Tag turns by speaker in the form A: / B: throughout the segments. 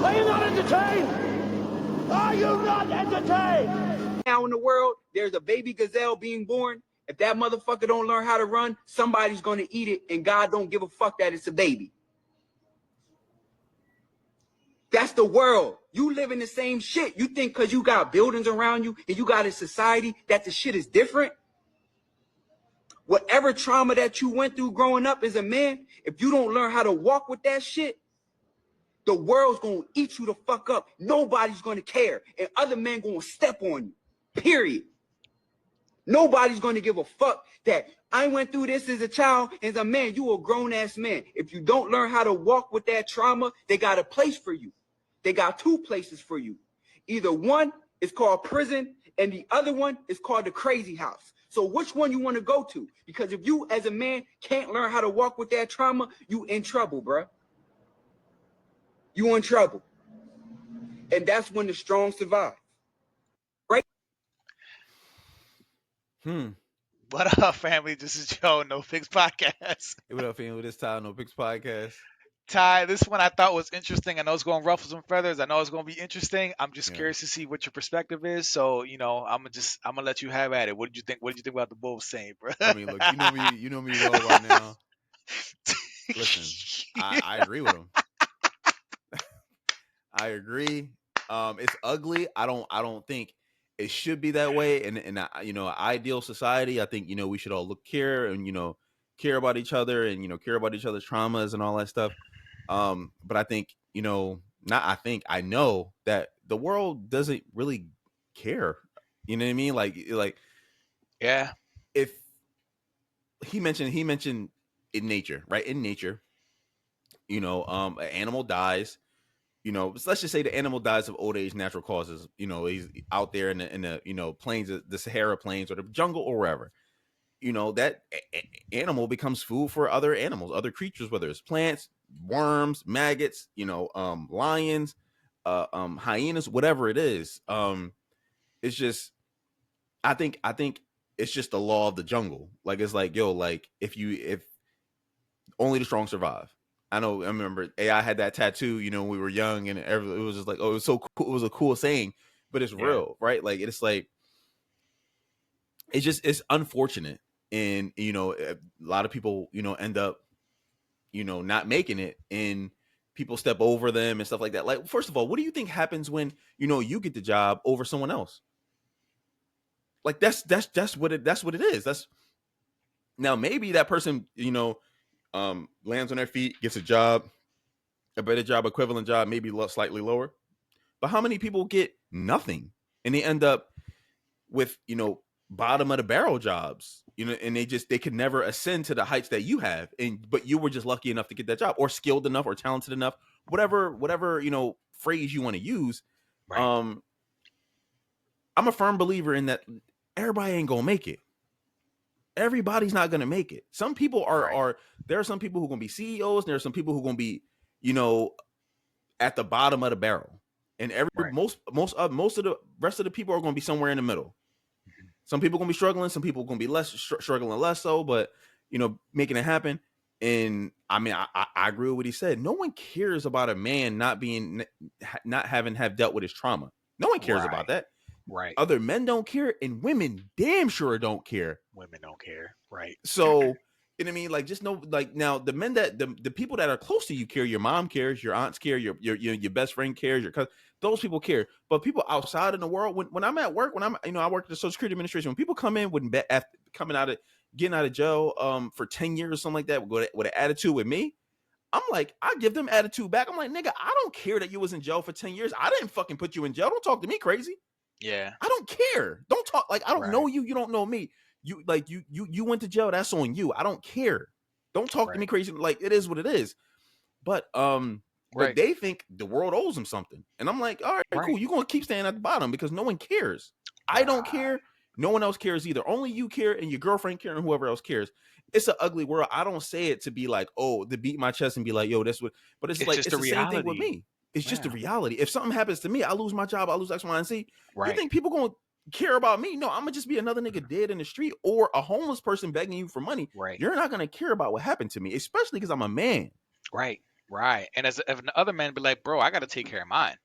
A: Are you not entertained? Are you not entertained?
B: Now in the world, there's a baby gazelle being born. If that motherfucker don't learn how to run, somebody's going to eat it, and God don't give a fuck that it's a baby. That's the world. You live in the same shit. You think because you got buildings around you and you got a society that the shit is different? Whatever trauma that you went through growing up as a man, if you don't learn how to walk with that shit, the world's going to eat you the fuck up. Nobody's going to care. And other men going to step on you. Period. Nobody's going to give a fuck that I went through this as a child. As a man, you a grown-ass man. If you don't learn how to walk with that trauma, they got a place for you. They got two places for you. Either one is called prison, and the other one is called the crazy house. So which one you want to go to? Because if you, as a man, can't learn how to walk with that trauma, you in trouble, bruh. You in trouble. And that's when the strong survive. Right?
C: What up, family? This is Joe, No Picks Podcast.
D: Hey, what up, family? This is Ty, No Picks Podcast.
C: Ty, this one I thought was interesting. I know it's going to ruffle some feathers. I know it's going to be interesting. I'm just curious to see what your perspective is. So, you know, I'm gonna let you have at it. What did you think? What did you think about the Bulls saying, bro?
D: I mean, look, you know me well by now. Listen, I agree with him. I agree. It's ugly. I don't think it should be that way. And you know, ideal society, I think, you know, we should all care and, you know, care about each other and, you know, care about each other's traumas and all that stuff. But I think, you know, I know that the world doesn't really care. You know what I mean? Like,
C: yeah.
D: If he mentioned in nature, right? In nature, you know, an animal dies. You know, let's just say the animal dies of old age, natural causes. You know, he's out there in the you know, plains, the Sahara plains or the jungle or wherever. You know, that animal becomes food for other animals, other creatures, whether it's plants, worms, maggots, you know, lions, hyenas, whatever it is. It's just, I think it's just the law of the jungle. Like, it's like, yo, like if only the strong survive. I remember AI had that tattoo, you know, when we were young, and it was just like, oh, it was so cool. It was a cool saying, but it's real, right? Like, it's like, it's unfortunate. And, you know, a lot of people, you know, end up, you know, not making it, and people step over them and stuff like that. Like, first of all, what do you think happens when, you know, you get the job over someone else? Like, that's what it is. That's, now maybe that person, you know, lands on their feet, gets a better job, equivalent job, maybe slightly lower. But how many people get nothing and they end up with, you know, bottom of the barrel jobs, you know, and they could never ascend to the heights that you have, but you were just lucky enough to get that job, or skilled enough, or talented enough, whatever, you know, phrase you want to use. Right. I'm a firm believer in that everybody ain't gonna make it. Everybody's not gonna make it. Some people are there are some people who are gonna be CEOs, and there are some people who are gonna be, you know, at the bottom of the barrel, and most of the rest of the people are gonna be somewhere in the middle. Some people are gonna be struggling, some people are gonna be struggling less so, but, you know, making it happen. And I mean, I agree with what he said. No one cares about a man not having dealt with his trauma. No one cares about that.
C: Right.
D: Other men don't care, and women damn sure don't care.
C: Women don't care. Right.
D: So, you know what I mean? Like, just know, like, now the men that the people that are close to you care. Your mom cares, your aunts care, your best friend cares, your cousin. Those people care. But people outside in the world, when I'm at work, you know, I work at the Social Security Administration. When people come in getting out of jail for 10 years or something like that, with an attitude with me, I'm like, I give them attitude back. I'm like, nigga, I don't care that you was in jail for 10 years. I didn't fucking put you in jail. Don't talk to me crazy.
C: Yeah.
D: I don't care. Don't talk, like, I don't know you. You don't know me. You like you went to jail. That's on you. I don't care. Don't talk to me crazy. Like, it is what it is. But but they think the world owes them something, and I'm like, all right, cool. You're gonna keep staying at the bottom because no one cares. I don't care. No one else cares either. Only you care, and your girlfriend care, and whoever else cares. It's an ugly world. I don't say it to be like, oh, to beat my chest and be like, yo, that's what. But it's like, it's the same thing with me. It's just the reality. If something happens to me, I lose my job, I lose X, Y, and Z. You think people gonna care about me? No, I'm gonna just be another nigga dead in the street, or a homeless person begging you for money. You're not gonna care about what happened to me, especially because I'm a man.
C: Right. Right. And if the other man be like, bro, I got to take care of mine.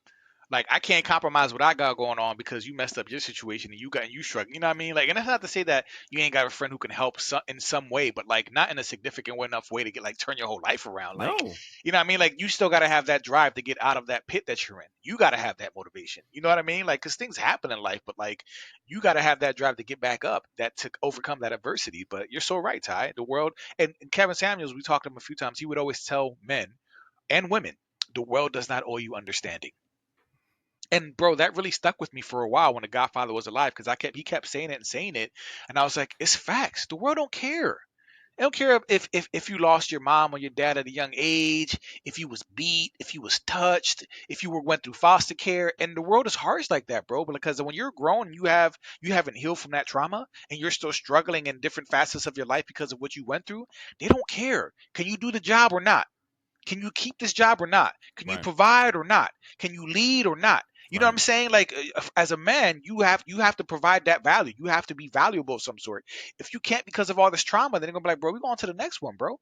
C: Like, I can't compromise what I got going on because you messed up your situation and you struggling. You know what I mean? Like, and that's not to say that you ain't got a friend who can help in some way, but like not in a significant enough way to get like turn your whole life around. Like,
D: No.
C: you know what I mean? Like, you still got to have that drive to get out of that pit that you're in. You got to have that motivation. You know what I mean? Like, because things happen in life, but like, you got to have that drive to get back up, that to overcome that adversity. But you're so right, Ty. The world, and Kevin Samuels, we talked to him a few times. He would always tell men and women, the world does not owe you understanding. And bro, that really stuck with me for a while when the Godfather was alive, because he kept saying it, and I was like, it's facts. The world don't care. They don't care if you lost your mom or your dad at a young age, if you was beat, if you was touched, if went through foster care, and the world is harsh like that, bro. But because when you're grown, you haven't healed from that trauma, and you're still struggling in different facets of your life because of what you went through. They don't care. Can you do the job or not? Can you keep this job or not? Can you
D: Right.
C: provide or not? Can you lead or not? You know what
D: Right.
C: I'm saying? Like, as a man, you have to provide that value. You have to be valuable of some sort. If you can't because of all this trauma, then they're gonna be like, bro, we're going to the next one, bro.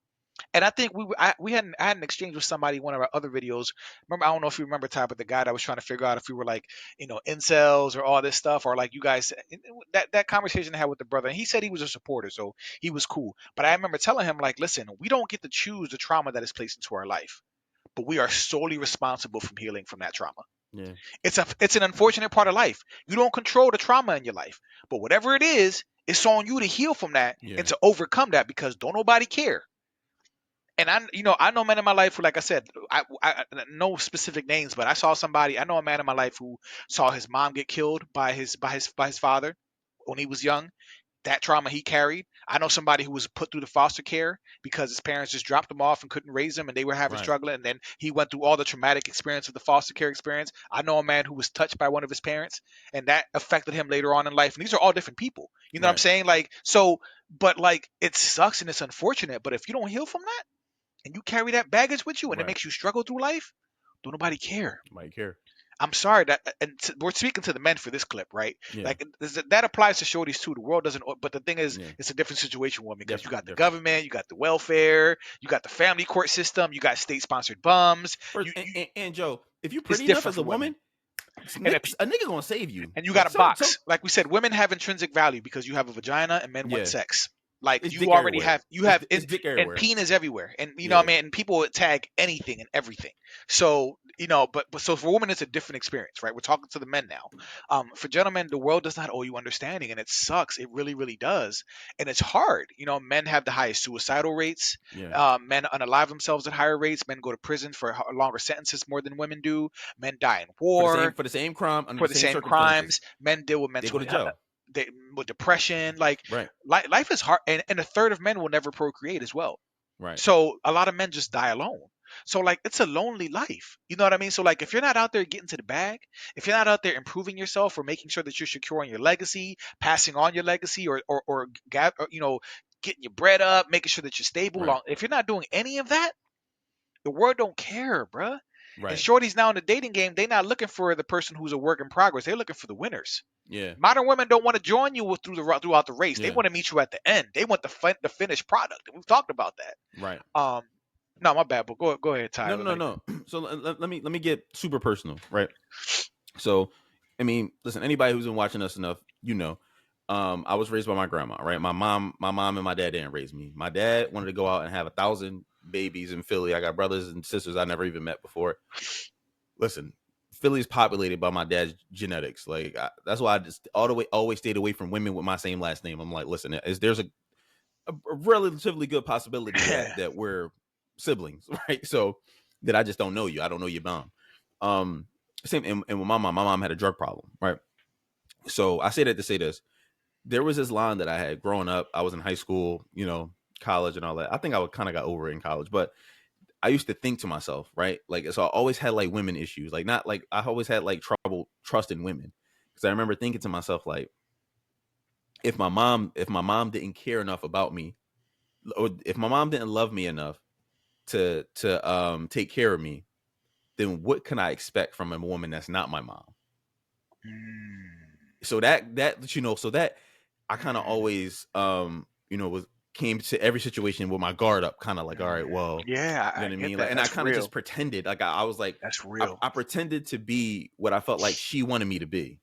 C: And I think I had an exchange with somebody in one of our other videos. Remember, I don't know if you remember, Ty, but the guy that was trying to figure out if we were like, incels or all this stuff, or like you guys, that conversation I had with the brother, and he said he was a supporter, so he was cool. But I remember telling him, like, listen, we don't get to choose the trauma that is placed into our life, but we are solely responsible from healing from that trauma.
D: Yeah.
C: It's an unfortunate part of life. You don't control the trauma in your life, but whatever it is, it's on you to heal from that
D: Yeah.
C: and to overcome that, because don't nobody care. And I know men in my life who, like I said, I no specific names, but I know a man in my life who saw his mom get killed by his father when he was young. That trauma he carried. I know somebody who was put through the foster care because his parents just dropped him off and couldn't raise him, and they were having
D: Right.
C: struggling. And then he went through all the traumatic experience of the foster care experience. I know a man who was touched by one of his parents, and that affected him later on in life. And these are all different people. You know what I'm
D: Right.
C: saying? Like, so, but like, it sucks and it's unfortunate. But if you don't heal from that and you carry that baggage with you and it
D: Right.
C: makes you struggle through life, don't nobody care.
D: Might care.
C: I'm sorry that, and we're speaking to the men for this clip, right?
D: Yeah.
C: Like, that applies to shorties too. The world doesn't, but the thing is,
D: Yeah.
C: it's a different situation, woman, because you got the
D: Different.
C: government, you got the welfare, you got the family court system, you got state-sponsored bums.
D: First, and Joe, if you
C: It's
D: pretty enough
C: different
D: as a
C: for women,
D: woman,
C: and
D: a nigga gonna save you.
C: you got
D: Like
C: a box.
D: some.
C: Like we said, women have intrinsic value because you have a vagina and men want
D: Yeah.
C: sex. Like,
D: It's
C: you
D: dick
C: already
D: everywhere.
C: have,
D: It's dick
C: and
D: everywhere.
C: penis everywhere, and you know what
D: Yeah.
C: I mean. And people would tag anything and everything. So but so for women, it's a different experience, right? We're talking to the men now. For gentlemen, the world does not owe you understanding, and it sucks. It really, really does, and it's hard. Men have the highest suicidal rates.
D: Yeah.
C: Men unalive themselves at higher rates. Men go to prison for longer sentences more than women do. Men die in war
D: For the same crime under
C: for
D: the
C: the
D: same
C: same
D: circumstances.
C: crimes. Men deal with
D: They go
C: mental
D: to jail.
C: with depression. Like,
D: Right.
C: life is hard, and a third of men will never procreate as well.
D: Right.
C: So a lot of men just die alone. So like, it's a lonely life. You know what I mean? So like, if you're not out there getting to the bag, if you're not out there improving yourself or making sure that you're secure on your legacy, passing on your legacy, or getting your bread up, making sure that you're stable.
D: Right.
C: If you're not doing any of that, the world don't care, bruh. And
D: Right.
C: shorties now in the dating game, they're not looking for the person who's a work in progress. They're looking for the winners.
D: Yeah.
C: Modern women don't want to join you throughout the race. They
D: Yeah.
C: want to meet you at the end. They want the finished product. And we've talked about that.
D: Right.
C: No, my bad. But go ahead, Ty.
D: No. So let me get super personal, right? So, I mean, listen, anybody who's been watching us enough, I was raised by my grandma, right? My mom and my dad didn't raise me. My dad wanted to go out and have 1,000 babies in Philly. I got brothers and sisters I never even met before. Listen, Philly's populated by my dad's genetics. Like, that's why I just always stayed away from women with my same last name. I'm like, listen, there's a relatively good possibility that we're siblings, right? So that I just don't know you. I don't know your mom. Same, and with my mom had a drug problem, right? So I say that to say this. There was this line that I had growing up. I was in high school, college and all that. I think I kind of got over it in college, but I used to think to myself, right? Like, so I always had like women issues, like not like I always had like trouble trusting women, because I remember thinking to myself, like, if my mom didn't care enough about me, or if my mom didn't love me enough to take care of me, then what can I expect from a woman that's not my mom? So that I kind of always was came to every situation with my guard up, kind of like, all right, well,
C: Yeah,
D: you know
C: I
D: what I
C: get
D: mean? Like,
C: that.
D: and I
C: That's
D: kind of
C: real.
D: just pretended, like I was like,
C: That's real.
D: I pretended to be what I felt like she wanted me to be.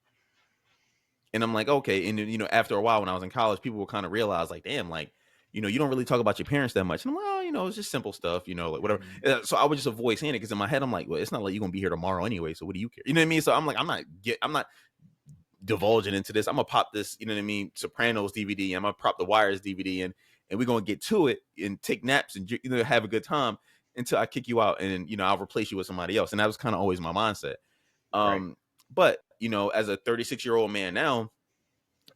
D: And I'm like, okay. And you know, after a while, when I was in college, people would kind of realize, like, damn, like, you know, you don't really talk about your parents that much. And I'm like, oh, you know, it's just simple stuff, you know, like whatever. So I would just avoid saying it because in my head, I'm like, well, it's not like you're gonna be here tomorrow anyway. So what do you care? You know what I mean? So I'm like, I'm not divulging into this. I'm gonna pop this, you know what I mean, Sopranos DVD. I'm gonna pop the Wires DVD, and we're gonna get to it and take naps and, you know, have a good time until I kick you out, and you know, I'll replace you with somebody else. And that was kind of always my mindset.
C: Right.
D: But you know, as a 36-year-old man now,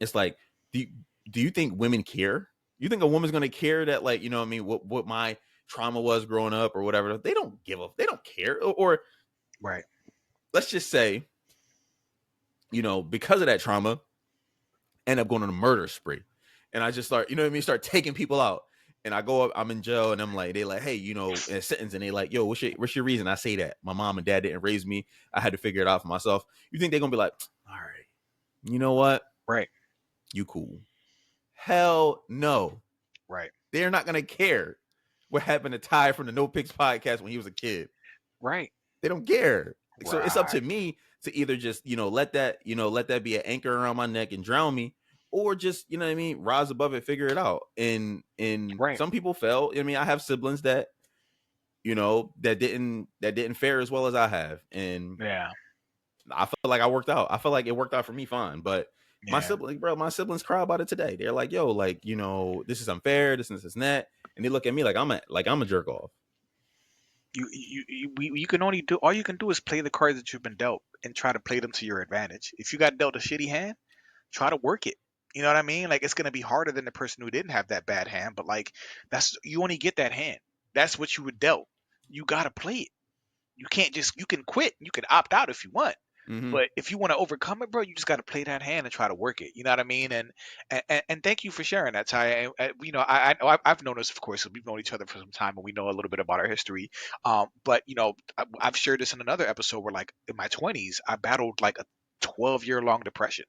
D: it's like, do you, do you think women care? You think a woman's gonna care that, like, you know what I mean, what my trauma was growing up or whatever? They don't give a, they don't care. Or
C: Right.
D: let's just say, you know, because of that trauma, end up going on a murder spree. And I just start, you know what I mean, start taking people out. And I go up, I'm in jail, and I'm like, they like, hey, you know, in a sentence, and they like, yo, what's your reason? I say that my mom and dad didn't raise me. I had to figure it out for myself. You think they're gonna be like, all right, you know what?
C: Right.
D: You cool. Hell no.
C: Right.
D: They're not gonna care what happened to Ty from the No Picks podcast when he was a kid.
C: Right.
D: They don't care. So it's up to
C: Right.
D: me to either just, you know, let that be an anchor around my neck and drown me, or just, you know what I mean, rise above it, figure it out. And
C: Right.
D: some people fail. I mean, I have siblings that, you know, that didn't fare as well as I have. And
C: Yeah.
D: I feel like I worked out. I feel like it worked out for me fine. But
C: Yeah.
D: my siblings cry about it today. They're like, yo, like, you know, this is unfair, this and this and that. And they look at me like I'm a jerk off.
C: You can only do, all you can do is play the cards that you've been dealt and try to play them to your advantage. If you got dealt a shitty hand, try to work it. You know what I mean? Like, it's gonna be harder than the person who didn't have that bad hand, but like, that's, you only get that hand. That's what you were dealt. You gotta play it. You can't just, you can quit. You can opt out if you want.
D: Mm-hmm.
C: But if you want to overcome it, bro, you just got to play that hand and try to work it. You know what I mean? And thank you for sharing that, Ty. You know, I've known this, of course, we've known each other for some time, and we know a little bit about our history. But you know, I've shared this in another episode where, like, in my 20s, I battled like a 12-year long depression.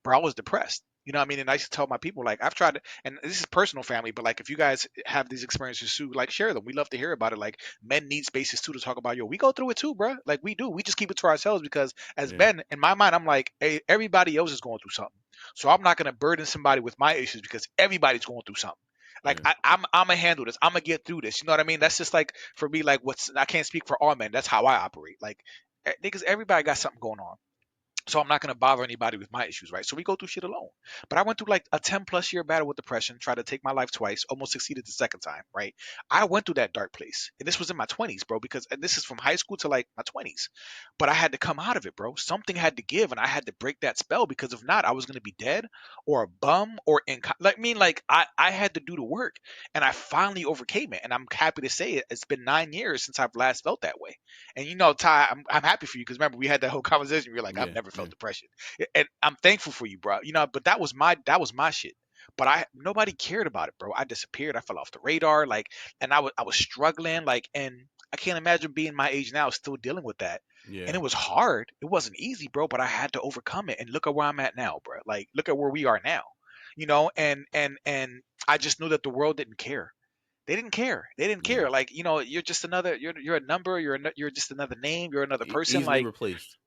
C: Bro, I was depressed. You know what I mean? And I used to tell my people, like, I've tried to, and this is personal family, but like, if you guys have these experiences too, like, share them. We love to hear about it. Like, men need spaces too to talk about, yo, we go through it too, bro. Like, we do. We just keep it to ourselves because as
D: Yeah.
C: men, in my mind, I'm like, hey, everybody else is going through something. So I'm not going to burden somebody with my issues because everybody's going through something. Like,
D: Yeah.
C: I'm gonna handle this. I'm gonna get through this. You know what I mean? That's just like, for me, like, I can't speak for all men. That's how I operate. Like, niggas, everybody got something going on. So I'm not going to bother anybody with my issues, right? So we go through shit alone. But I went through like a 10+ year battle with depression, tried to take my life twice, almost succeeded the second time, right? I went through that dark place. And this was in my 20s, bro, because, and this is from high school to like my 20s. But I had to come out of it, bro. Something had to give, and I had to break that spell, because if not, I was going to be dead or a bum or in, like, I mean, like, I had to do the work, and I finally overcame it. And I'm happy to say it. It's been 9 years since I've last felt that way. And you know, Ty, I'm happy for you because remember we had that whole conversation. You're like, I've
D: Yeah.
C: never
D: Yeah.
C: felt depression, and I'm thankful for you, bro. You know, but that was my shit. But nobody cared about it, bro. I disappeared. I fell off the radar, like, and I was struggling, like, and I can't imagine being my age now still dealing with that. And
D: Yeah.
C: it was hard. It wasn't easy, bro. But I had to overcome it. And look at where I'm at now, bro. Like, look at where we are now. You know, and I just knew that the world didn't care. They didn't care. They didn't
D: Yeah.
C: care. Like, you know, you're just another. You're a number. You're just another name. You're another person.
D: Easily
C: Like,
D: replaced.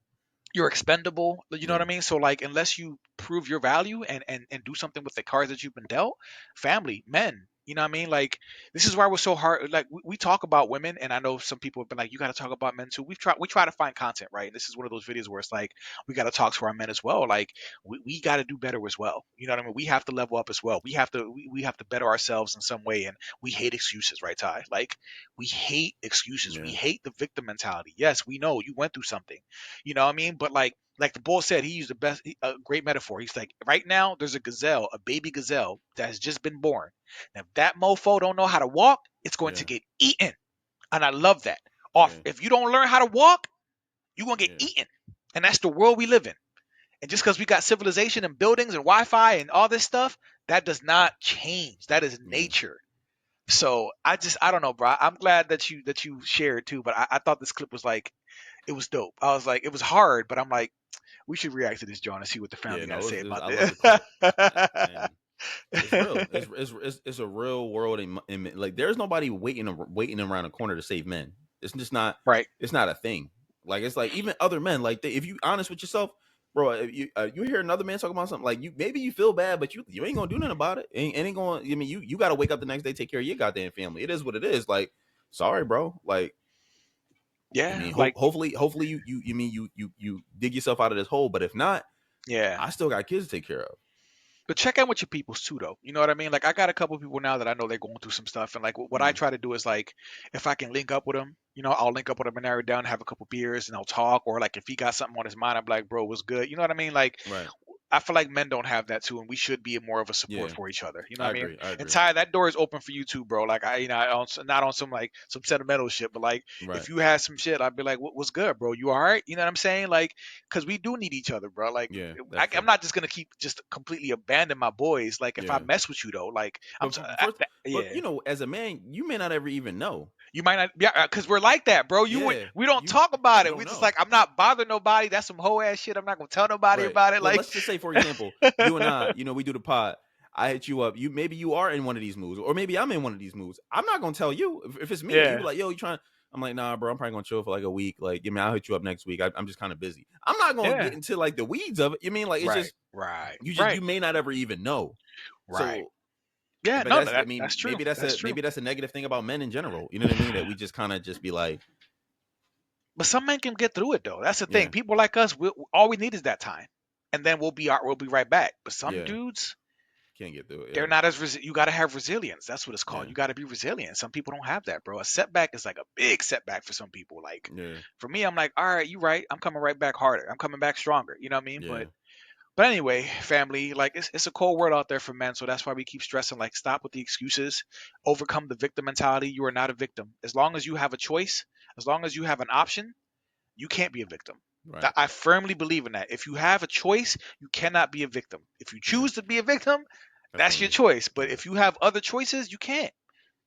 C: you're expendable. You know what
D: Yeah.
C: I mean? So like, unless you prove your value and do something with the cards that you've been dealt, family, men. You know what I mean? Like, this is why we're so hard. Like, we talk about women, and I know some people have been like, you got to talk about men too. We try to find content, right? And this is one of those videos where it's like, we got to talk to our men as well. Like, we got to do better as well. You know what I mean? We have to level up as well. We have to better ourselves in some way. And we hate excuses, right, Ty? Like, we hate excuses. We
D: Yeah.
C: hate the victim mentality. Yes, we know you went through something. You know what I mean? But like the bull said, he used a great metaphor. He's like, right now there's a gazelle, a baby gazelle that has just been born. Now, if that mofo don't know how to walk, it's going
D: Yeah.
C: to get eaten. And I love that. Off,
D: Yeah.
C: if you don't learn how to walk, you're gonna get
D: Yeah.
C: eaten. And that's the world we live in. And just because we got civilization and buildings and Wi-Fi and all this stuff, that does not change. That is
D: Yeah.
C: nature. So I don't know, bro. I'm glad that you shared too. But I thought this clip was like, it was dope. I was like, it was hard, but I'm like, we should react to this, John, and see what the
D: Yeah.
C: family got to
D: No,
C: say about
D: I love the clip.
C: this.
D: And It's real. It's a real world. Like, there's nobody waiting around a corner to save men. It's just not.
C: Right.
D: It's not a thing. Like, it's like even other men. Like, if you honest with yourself, bro, if you hear another man talking about something, like, maybe you feel bad, but you ain't gonna do nothing about it. Ain't gonna. I mean, you got to wake up the next day, take care of your goddamn family. It is what it is. Like, sorry, bro. Like, I
C: Yeah.
D: mean,
C: Like,
D: hopefully you dig yourself out of this hole. But if not,
C: yeah.
D: I still got kids to take care of.
C: But check in with your peoples too, though. You know what I mean? Like, I got a couple people now that I know they're going through some stuff, and like what I try to do is, like, if I can link up with them, I'll link up with them and narrow it down, have a couple beers, and I'll talk. Or like if he got something on his mind, I'm like, bro, what's good? You know what I mean? Like,
D: Right.
C: I feel like men don't have that too, and we should be more of a support
D: Yeah.
C: for each other. You know
D: I
C: what I mean?
D: agree. I
C: And
D: agree.
C: Ty, that door is open for you too, bro. Like, not on some like some sentimental shit, but like
D: Right.
C: if you had some shit, I'd be like, what's good, bro? You all right? You know what I'm saying? Like, because we do need each other, bro. Like,
D: Yeah, that's true.
C: I'm not just gonna keep just completely abandon my boys. Like, if I
D: Yeah.
C: mess with you though, like
D: But first, but
C: yeah.
D: as a man, you may not ever even know.
C: You might not, yeah, because we're like that, bro.
D: Yeah.
C: We don't
D: You
C: talk about
D: you
C: it.
D: don't
C: We just
D: know.
C: like, I'm not bothering nobody. That's some whole ass shit. I'm not gonna tell nobody
D: Right.
C: about it.
D: But
C: Like,
D: let's just say, for example, you and I, we do the pod. I hit you up. Maybe you are in one of these moves, or maybe I'm in one of these moves. I'm not gonna tell you if it's me. You
C: yeah,
D: like, yo, you trying? I'm like, nah, bro. I'm probably gonna chill for like a week. Like, I'll hit you up next week. I'm just kind of busy. I'm not gonna
C: yeah,
D: get into like the weeds of it. You mean like it's
C: right,
D: just
C: right,
D: you
C: right,
D: may not ever even know.
C: right.
D: So,
C: Yeah,
D: but
C: no,
D: that's, I mean,
C: that's true. That's true.
D: maybe that's a negative thing about men in general. You know what I mean? That we just kind of just be like,
C: But some men can get through it though. That's the thing.
D: yeah,
C: People like us, all we need is that time, and then we'll be right back. But some
D: yeah,
C: dudes,
D: can't get through it.
C: they're
D: Yeah,
C: not you got to have resilience. That's what it's called.
D: yeah,
C: You got to be resilient. Some people don't have that, bro. A setback is like a big setback for some people. Like
D: yeah,
C: for me, I'm like, all right, you right. I'm coming right back harder. I'm coming back stronger. You know what I mean?
D: yeah,
C: But anyway, family, like it's a cold world out there for men, so that's why we keep stressing. Like, stop with the excuses, overcome the victim mentality. You are not a victim. As long as you have a choice, as long as you have an option, you can't be a victim.
D: right,
C: I firmly believe in that. If you have a choice, you cannot be a victim. If you
D: yeah.
C: choose to be a victim,
D: That's
C: that's
D: on
C: your
D: you.
C: choice. But
D: Yeah,
C: if you have other choices, you can't.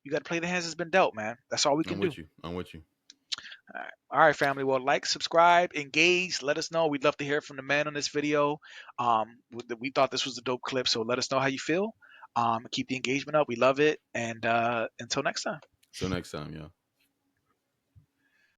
C: You got to play the hands that's been dealt, man. That's all we
D: I'm
C: can do.
D: with you. I'm with you.
C: All right, family. Well, like, subscribe, engage. Let us know. We'd love to hear from the man on this video. We thought this was a dope clip, so let us know how you feel. Keep the engagement up. We love it. And until next time.
D: Till next time, y'all.